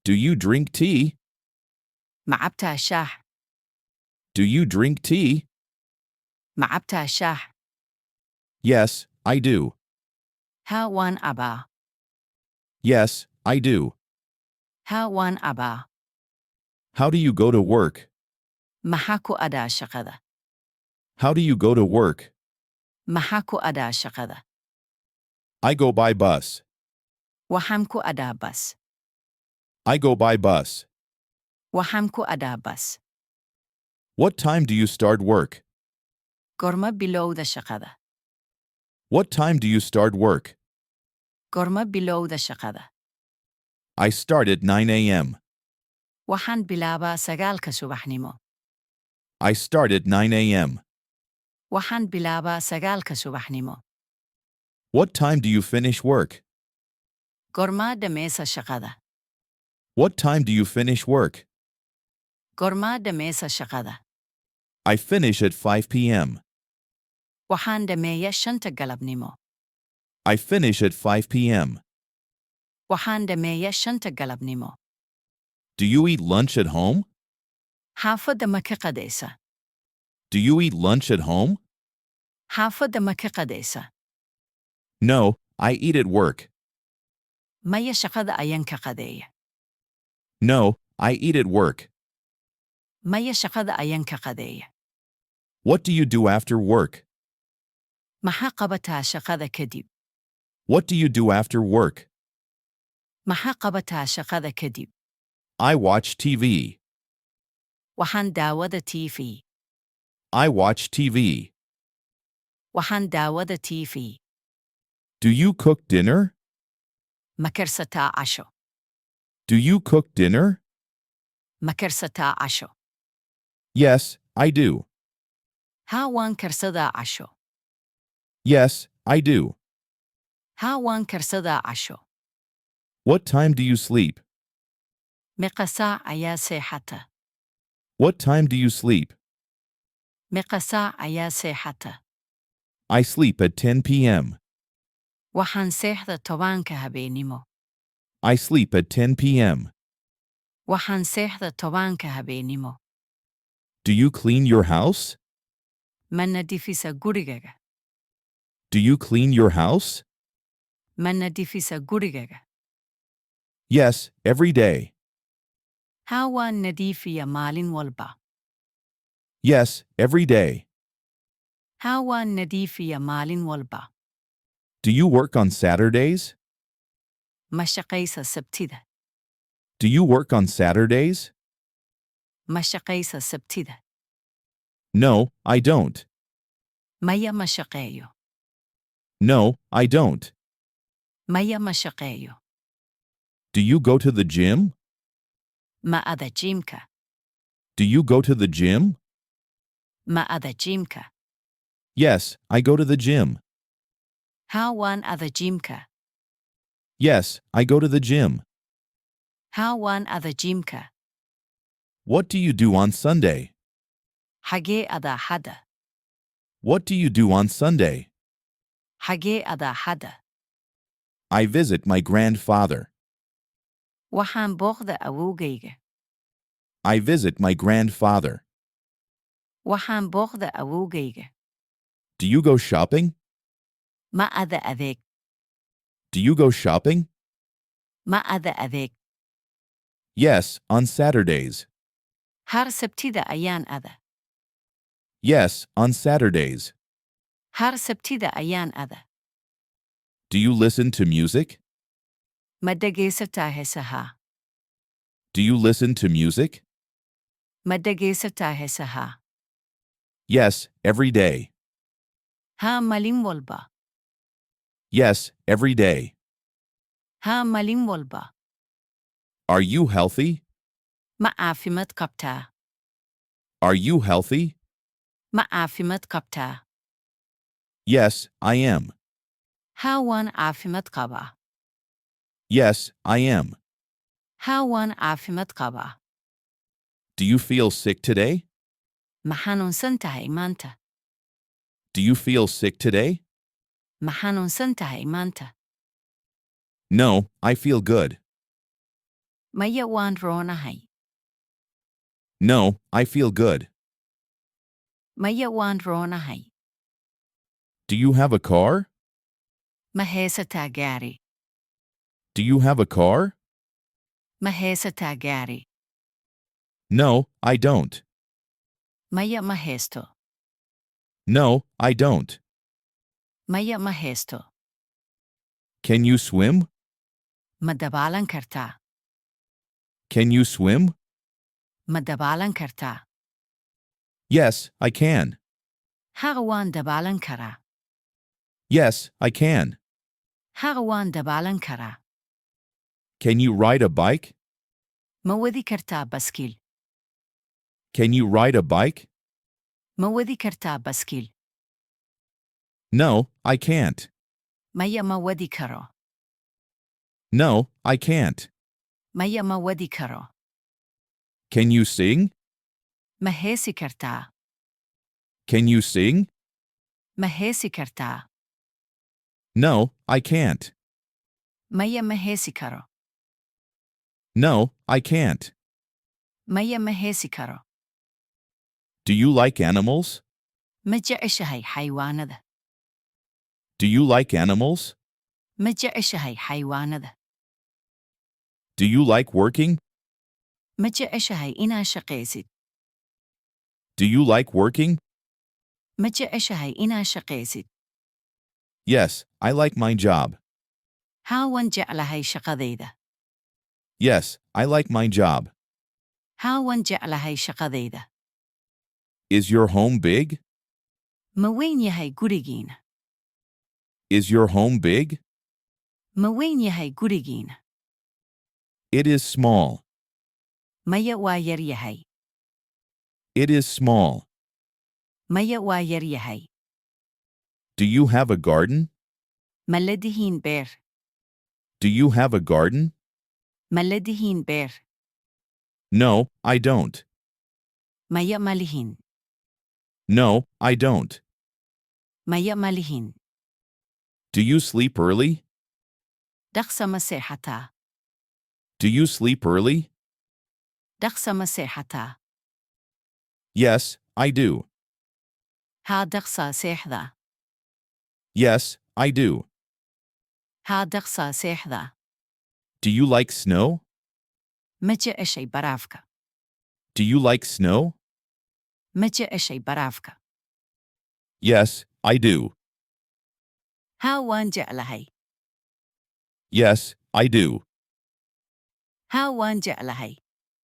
Do you drink tea? معبتها الشاح. Do you drink tea? معبتها الشاح. Yes, I do. ها وان أبا. Yes, I do. ها وان أبا. How do you go to work? محاكو أدا شقذا. How do you go to work? محاكو أدا شقذا. I go by bus. وحمكو أدا بس. I go by bus. وحمكو أدا بس. What time do you start work? قرمة بلو ذا شقذا. What time do you start work? قرمة بلو ذا شقذا. I start at 9 a.m. وحن بلابا سقال كسبحنمو. I start at 9 a.m. وحن بلابا سقال كسبحنمو. What time do you finish work? قرمة دميسا شقذا. What time do you finish work? قرمة دميسا شقذا. I finish at 5 p.m. وحن دمية شنت قلبنمو. I finish at 5 p.m. وحن دمية شنت قلبنمو. Do you eat lunch at home? حافظ دمك قديسة. Do you eat lunch at home? حافظ دمك قديسة. No, I eat at work. ما يشقذ أينك قدية. No, I eat at work. ما يشقذ أينك قدية. What do you do after work? محاقبتها شقذ كدب. What do you do after work? محاقبتها شقذ كدب. I watch TV. وحن داود تيفي. I watch TV. وحن داود تيفي. Do you cook dinner? مكرستا عشو. Do you cook dinner? مكرستا عشو. Yes, I do. ها وان كرسدا عشو. Yes, I do. ها وان كرسدا عشو. What time do you sleep? مقسا عيا سيحتا. What time do you sleep? مقسا عيا سيحتا. I sleep at 10 p.m. وحن سيحتا طوان كهبينيمو. I sleep at 10 p.m. وحن سيحتا طوان كهبينيمو. Do you clean your house? من ندفيسا غوريغا. Do you clean your house? من ندفيسا غوريغا. Yes, every day. ها وان نديفيا مالين والبا. Yes, every day. ها وان نديفيا مالين والبا. Do you work on Saturdays? مشقيسا سبتيدا. Do you work on Saturdays? مشقيسا سبتيدا. No, I don't. ميا مشقيو. No, I don't. ميا مشقيو. Do you go to the gym? ما أذا جيمكا. Do you go to the gym? ما أذا جيمكا. Yes, I go to the gym. ها وان أذا جيمكا. Yes, I go to the gym. ها وان أذا جيمكا. What do you do on Sunday? حاجي أذا حدا. What do you do on Sunday? حاجي أذا حدا. I visit my grandfather. وحان بغض أووغيغ. I visit my grandfather. وحان بغض أووغيغ. Do you go shopping? ما أذا أذيك. Do you go shopping? ما أذا أذيك. Yes, on Saturdays. هر سبتيدا أيان أذا. Yes, on Saturdays. هر سبتيدا أيان أذا. Do you listen to music? مدقي سبتاه سها. Do you listen to music? مدقي سبتاه سها. Yes, every day. ها مالين والبا. Yes, every day. ها مالين والبا. Are you healthy? ما عافمت قبتا. Are you healthy? ما عافمت قبتا. Yes, I am. ها وان عافمت قبا. Yes, I am. ها وان عافمت قبا. Do you feel sick today? محانون سنتها إيمانتا. Do you feel sick today? محانون سنتها إيمانتا. No, I feel good. Maya waan roonahay. No, I feel good. Maya waan roonahay. Do you have a car? Ma haysataa gaari. Do you have a car? Ma haysataa gaari. No, I don't. Maya ma haysto. No, I don't. Maya ma haysto. Can you swim? Ma dabaalan kartaa. Can you swim? Ma dabaalan kartaa. Yes, I can. Haa waan dabaalan karaa. Yes, I can. Haa waan dabaalan karaa. Can you ride a bike? Ma wadi kartaa baskiil. Can you ride a bike? Ma wadi kartaa baskiil. No, I can't. Maya ma wadi karo. No, I can't. Maya ma wadi karo. Can you sing? Ma heesi kartaa. Can you sing? Ma heesi kartaa. No, I can't. Maya ma heesi karo. No, I can't. Maya ma heesi karo. Do you like animals? Ma jeceshahay xayawaanada. Do you like animals? Ma jeceshahay xayawaanada. Do you like working? Ma jeceshahay inaa shaqaysid. Do you like working? Ma jeceshahay inaa shaqaysid. Yes, I like my job. Haa waan jeclahay shaqadayda. Yes, I like my job. Haa waan jeclahay shaqadayda. Is your home big? Ma weyn yahay gurigiina. Is your home big? Ma weyn yahay gurigiina. It is small. Maya waa yar yahay. It is small. Maya waa yar yahay. Do you have a garden? Ma ledihiin beer. Do you have a garden? Ma ledihiin beer. No, I don't. Maya malihin. No, I don't. Maya malihin. Do you sleep early? Dhaqsa ma seexataa. Do you sleep early? Dhaqsa ma seexataa. Yes, I do. Haa dhaqsaa seexdaa. Yes, I do. Haa dhaqsaa seexdaa. Do you like snow? Ma jeceshay baraafka. Do you like snow? Ma jeceshay baraafka. Yes, I do. Haa waan jeclahay. Yes, I do. Haa waan jeclahay.